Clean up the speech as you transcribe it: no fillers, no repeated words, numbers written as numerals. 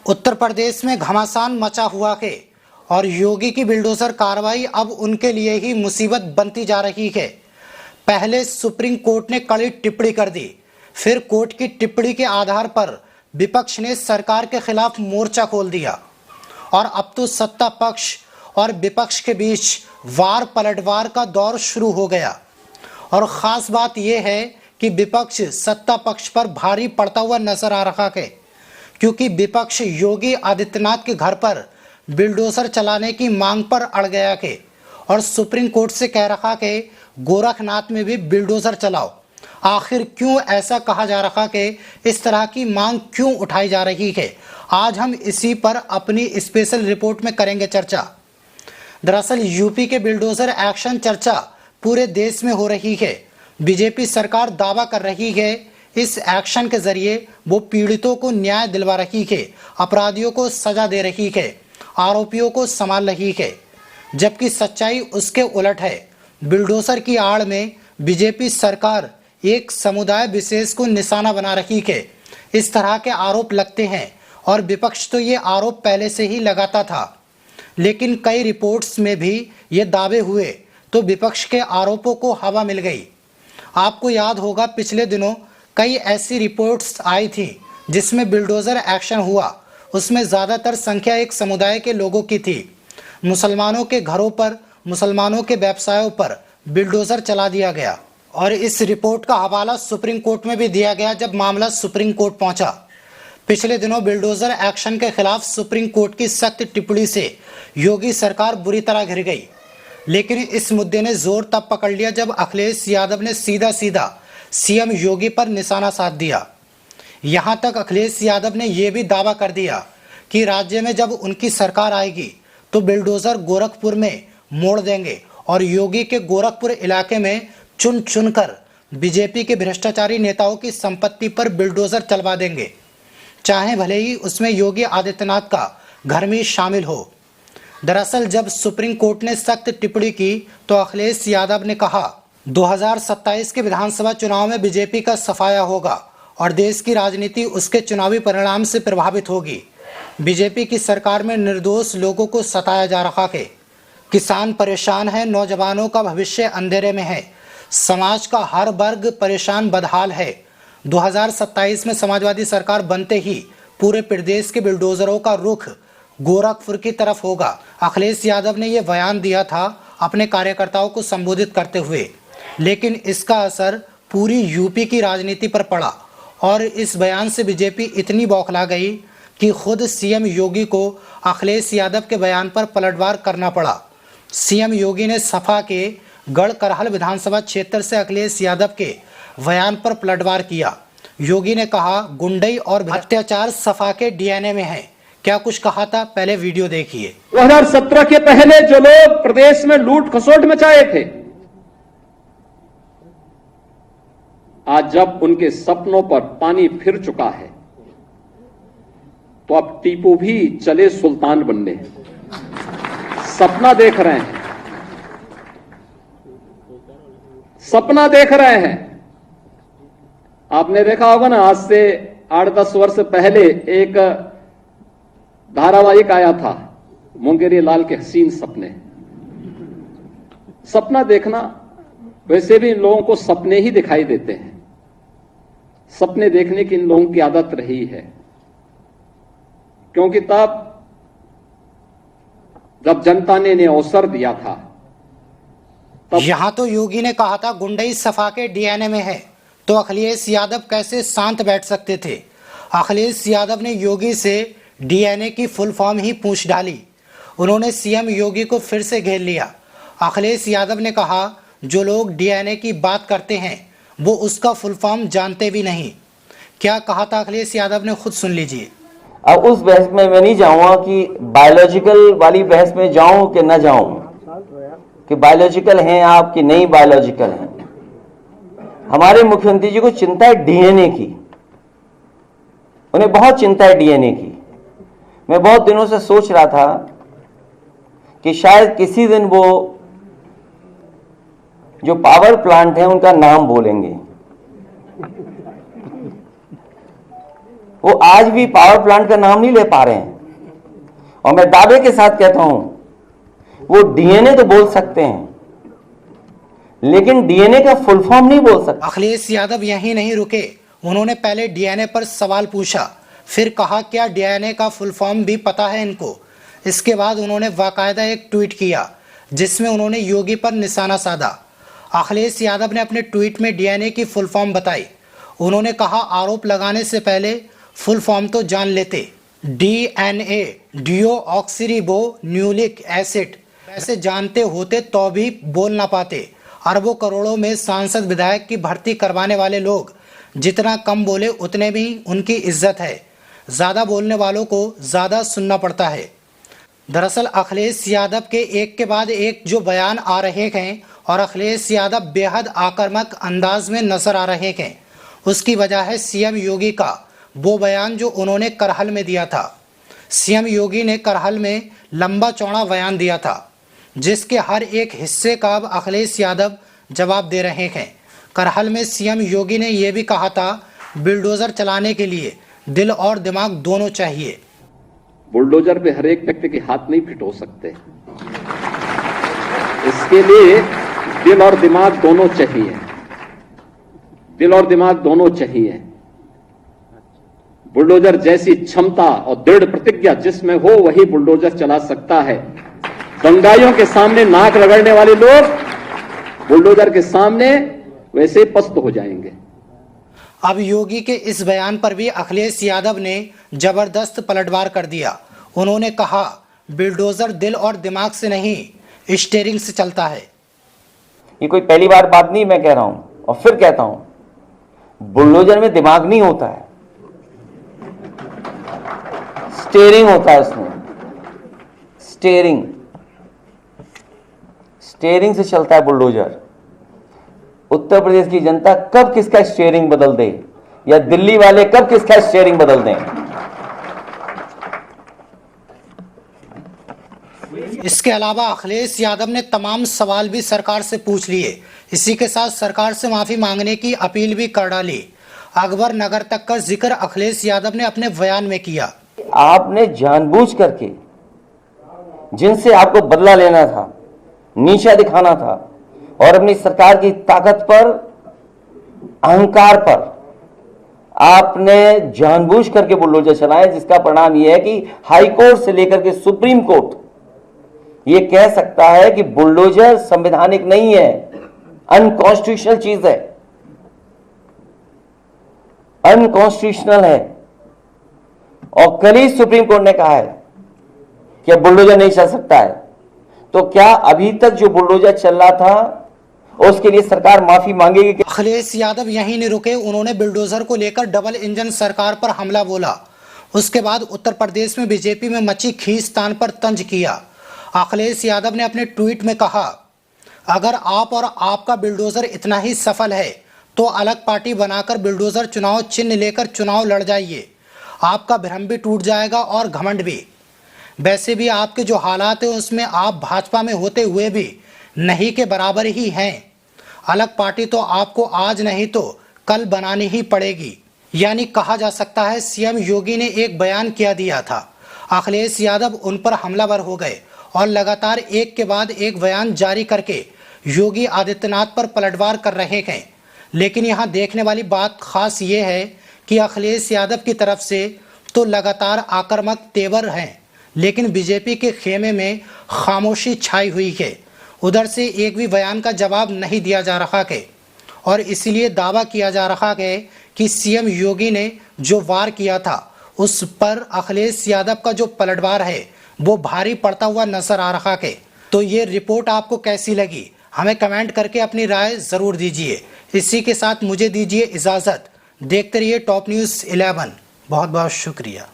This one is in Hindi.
उत्तर प्रदेश में घमासान मचा हुआ है और योगी की बिल्डोजर कार्रवाई अब उनके लिए ही मुसीबत बनती जा रही है। पहले सुप्रीम कोर्ट ने कड़ी टिप्पणी कर दी, फिर कोर्ट की टिप्पणी के आधार पर विपक्ष ने सरकार के खिलाफ मोर्चा खोल दिया और अब तो सत्ता पक्ष और विपक्ष के बीच वार पलटवार का दौर शुरू हो गया। और खास बात यह है कि विपक्ष सत्ता पक्ष पर भारी पड़ता हुआ नजर आ रहा है, क्योंकि विपक्ष योगी आदित्यनाथ के घर पर बिल्डोजर चलाने की मांग पर अड़ गया है और सुप्रीम कोर्ट से कह रहा है गोरखनाथ में भी बिल्डोजर चलाओ। आखिर क्यों ऐसा कहा जा रहा है, इस तरह की मांग क्यों उठाई जा रही है, आज हम इसी पर अपनी स्पेशल रिपोर्ट में करेंगे चर्चा। दरअसल यूपी के बिल्डोजर एक्शन चर्चा पूरे देश में हो रही है। बीजेपी सरकार दावा कर रही है इस एक्शन के जरिए वो पीड़ितों को न्याय दिलवा रही है, अपराधियों को सजा दे रही है, आरोपियों को संभाल रही है, जबकि सच्चाई उसके उलट है। बिल्डोजर की आड़ में बीजेपी सरकार एक समुदाय विशेष को निशाना बना रही है, इस तरह के आरोप लगते हैं और विपक्ष तो ये आरोप पहले से ही लगाता था, लेकिन कई रिपोर्ट्स में भी ये दावे हुए तो विपक्ष के आरोपों को हवा मिल गई। आपको याद होगा पिछले दिनों कई ऐसी रिपोर्ट्स आई थी जिसमें बिल्डोजर एक्शन हुआ, उसमें ज़्यादातर संख्या एक समुदाय के लोगों की थी। मुसलमानों के घरों पर, मुसलमानों के व्यवसायों पर बिल्डोजर चला दिया गया और इस रिपोर्ट का हवाला सुप्रीम कोर्ट में भी दिया गया जब मामला सुप्रीम कोर्ट पहुंचा। पिछले दिनों बिल्डोजर एक्शन के खिलाफ सुप्रीम कोर्ट की सख्त टिप्पणी से योगी सरकार बुरी तरह घिर गई, लेकिन इस मुद्दे ने जोर तब पकड़ लिया जब अखिलेश यादव ने सीधा सीधा सीएम योगी पर निशाना साध दिया। यहां तक अखिलेश यादव ने यह भी दावा कर दिया कि राज्य में जब उनकी सरकार आएगी तो बिल्डोजर गोरखपुर में मोड़ देंगे और योगी के गोरखपुर इलाके में चुन चुनकर बीजेपी के भ्रष्टाचारी नेताओं की संपत्ति पर बिल्डोजर चलवा देंगे, चाहे भले ही उसमें योगी आदित्यनाथ का घर में शामिल हो। दरअसल जब सुप्रीम कोर्ट ने सख्त टिप्पणी की तो अखिलेश यादव ने कहा 2027 के विधानसभा चुनाव में बीजेपी का सफाया होगा और देश की राजनीति उसके चुनावी परिणाम से प्रभावित होगी। बीजेपी की सरकार में निर्दोष लोगों को सताया जा रहा है, किसान परेशान है, नौजवानों का भविष्य अंधेरे में है, समाज का हर वर्ग परेशान बदहाल है। 2027 में समाजवादी सरकार बनते ही पूरे प्रदेश के बिल्डोजरों का रुख गोरखपुर की तरफ होगा। अखिलेश यादव ने यह बयान दिया था अपने कार्यकर्ताओं को संबोधित करते हुए, लेकिन इसका असर पूरी यूपी की राजनीति पर पड़ा और इस बयान से बीजेपी इतनी बौखला गई कि खुद सीएम योगी को अखिलेश यादव के बयान पर पलटवार करना पड़ा। सीएम योगी ने सपा के गढ़करहल विधानसभा क्षेत्र से अखिलेश यादव के बयान पर पलटवार किया। योगी ने कहा गुंडई और अत्याचार सपा के डीएनए में है। क्या कुछ कहा था, पहले वीडियो देखिए। 2017 के पहले जो लोग प्रदेश में लूट खसोट मचाए थे, आज जब उनके सपनों पर पानी फिर चुका है तो अब टीपू भी चले सुल्तान बनने। सपना देख रहे हैं, सपना देख रहे हैं। आपने देखा होगा ना, आज से 8-10 वर्ष पहले एक धारावाहिक आया था मुंगेरी लाल के हसीन सपने। सपना देखना, वैसे भी इन लोगों को सपने ही दिखाई देते हैं। सपने देखने की इन लोगों की आदत रही है, क्योंकि तब जब जनता ने इन्हें अवसर दिया था तब यहां तो योगी ने कहा था गुंडई सपा के डीएनए में है, तो अखिलेश यादव कैसे शांत बैठ सकते थे। अखिलेश यादव ने योगी से डीएनए की फुल फॉर्म ही पूछ डाली। उन्होंने सीएम योगी को फिर से घेर लिया। अखिलेश यादव ने कहा जो लोग डीएनए की बात करते हैं वो उसका फुल फॉर्म जानते भी नहीं। क्या कहा था अखिलेश यादव ने, खुद सुन लीजिए। अब उस बहस में मैं नहीं जाऊंगा कि बायोलॉजिकल वाली बहस में जाऊं कि न जाऊं, कि बायोलॉजिकल हैं आप कि नहीं बायोलॉजिकल हैं। हमारे मुख्यमंत्री जी को चिंता है डीएनए की, उन्हें बहुत चिंता है डीएनए की। मैं बहुत दिनों से सोच रहा था कि शायद किसी दिन वो जो पावर प्लांट है उनका नाम बोलेंगे। वो आज भी पावर प्लांट का नाम नहीं ले पा रहे हैं। और मैं दावे के साथ कहता हूं, वो डीएनए तो बोल सकते हैं, लेकिन डीएनए का फुल फॉर्म नहीं बोल सकते। अखिलेश यादव यहीं नहीं रुके, उन्होंने पहले डीएनए पर सवाल पूछा, फिर कहा क्या डीएनए का फुल फॉर्म भी पता है इनको। इसके बाद उन्होंने बाकायदा एक ट्वीट किया जिसमें उन्होंने योगी पर निशाना साधा। अखिलेश यादव ने अपने ट्वीट में डीएनए की फुल फॉर्म बताई। उन्होंने कहा आरोप लगाने से पहले फुल फॉर्म तो जान लेते, डीएनए डिओक्सीरिबो न्यूक्लिक एसिड। वैसे जानते होते तो भी बोल ना पाते। अरबों करोड़ों में सांसद विधायक की भर्ती करवाने वाले लोग जितना कम बोले उतने भी उनकी इज्जत है। ज़्यादा बोलने वालों को ज़्यादा सुनना पड़ता है। दरअसल अखिलेश यादव के एक के बाद एक जो बयान आ रहे हैं और अखिलेश यादव बेहद आक्रामक अंदाज में नजर आ रहे हैं, उसकी वजह है सीएम योगी का वो बयान जो उन्होंने करहल में दिया था। सीएम योगी ने करहल में लंबा चौड़ा बयान दिया था जिसके हर एक हिस्से का अब अखिलेश यादव जवाब दे रहे हैं। करहल में सीएम योगी ने यह भी कहा था बिल्डोजर चलाने के लिए दिल और दिमाग दोनों चाहिए। बुलडोजर पे हर एक व्यक्ति के हाथ नहीं फिट हो सकते, इसके लिए दिल और दिमाग दोनों चाहिए। दिल और दिमाग दोनों चाहिए। बुलडोजर जैसी क्षमता और दृढ़ प्रतिज्ञा जिसमें हो वही बुलडोजर चला सकता है। दंगाइयों के सामने नाक रगड़ने वाले लोग बुलडोजर के सामने वैसे ही पस्त हो जाएंगे। अब योगी के इस बयान पर भी अखिलेश यादव ने जबरदस्त पलटवार कर दिया। उन्होंने कहा बिल्डोजर दिल और दिमाग से नहीं स्टीयरिंग से चलता है। ये कोई पहली बार बात नहीं मैं कह रहा हूं, और फिर कहता हूं, बुलडोजर में दिमाग नहीं होता है, स्टीयरिंग होता है उसमें। स्टीयरिंग से चलता है बुलडोजर। उत्तर प्रदेश की जनता कब किसका स्टीयरिंग बदल दे या दिल्ली वाले कब किसका स्टीयरिंग बदल दें। इसके अलावा अखिलेश यादव ने तमाम सवाल भी सरकार से पूछ लिए। इसी के साथ सरकार से माफी मांगने की अपील भी कर डाली। अकबर नगर तक का जिक्र अखिलेश यादव ने अपने बयान में किया। आपने जानबूझ करके जिनसे आपको बदला लेना था, नीचा दिखाना था और अपनी सरकार की ताकत पर, अहंकार पर आपने जानबूझ करके बुलडोजर चलाए, जिसका परिणाम यह है कि हाई कोर्ट से लेकर के सुप्रीम कोर्ट ये कह सकता है कि बुलडोजर संवैधानिक नहीं है, अनकॉन्स्टिट्यूशनल चीज है, अनकॉन्स्टिट्यूशनल है। और कल ही सुप्रीम कोर्ट ने कहा है कि अब बुलडोजर नहीं चल सकता है। तो क्या अभी तक जो बुलडोजर चल रहा था उसके लिए सरकार माफी मांगेगी? अखिलेश यादव यहीं नहीं रुके, उन्होंने बिल्डोजर को लेकर डबल इंजन सरकार पर हमला बोला। उसके बाद उत्तर प्रदेश में बीजेपी में मची खींचतान पर तंज किया। अखिलेश यादव ने अपने ट्वीट में कहा अगर आप और आपका बिल्डोजर इतना ही सफल है तो अलग पार्टी बनाकर बिल्डोजर चुनाव चिन्ह लेकर चुनाव लड़ जाइए। आपका भ्रम भी टूट जाएगा और घमंड भी। वैसे भी आपके जो हालात है उसमें आप भाजपा में होते हुए भी नहीं के बराबर ही हैं। अलग पार्टी तो आपको आज नहीं तो कल बनानी ही पड़ेगी। यानी कहा जा सकता है सीएम योगी ने एक बयान किया दिया था, अखिलेश यादव उन पर हमलावर हो गए और लगातार एक के बाद एक बयान जारी करके योगी आदित्यनाथ पर पलटवार कर रहे हैं। लेकिन यहाँ देखने वाली बात खास ये है कि अखिलेश यादव की तरफ से तो लगातार आक्रामक तेवर हैं, लेकिन बीजेपी के खेमे में खामोशी छाई हुई है। उधर से एक भी बयान का जवाब नहीं दिया जा रहा है और इसीलिए दावा किया जा रहा है कि सीएम योगी ने जो वार किया था उस पर अखिलेश यादव का जो पलटवार है वो भारी पड़ता हुआ नजर आ रहा है। तो ये रिपोर्ट आपको कैसी लगी हमें कमेंट करके अपनी राय जरूर दीजिए। इसी के साथ मुझे दीजिए इजाजत। देखते रहिए टॉप न्यूज़ 11। बहुत बहुत शुक्रिया।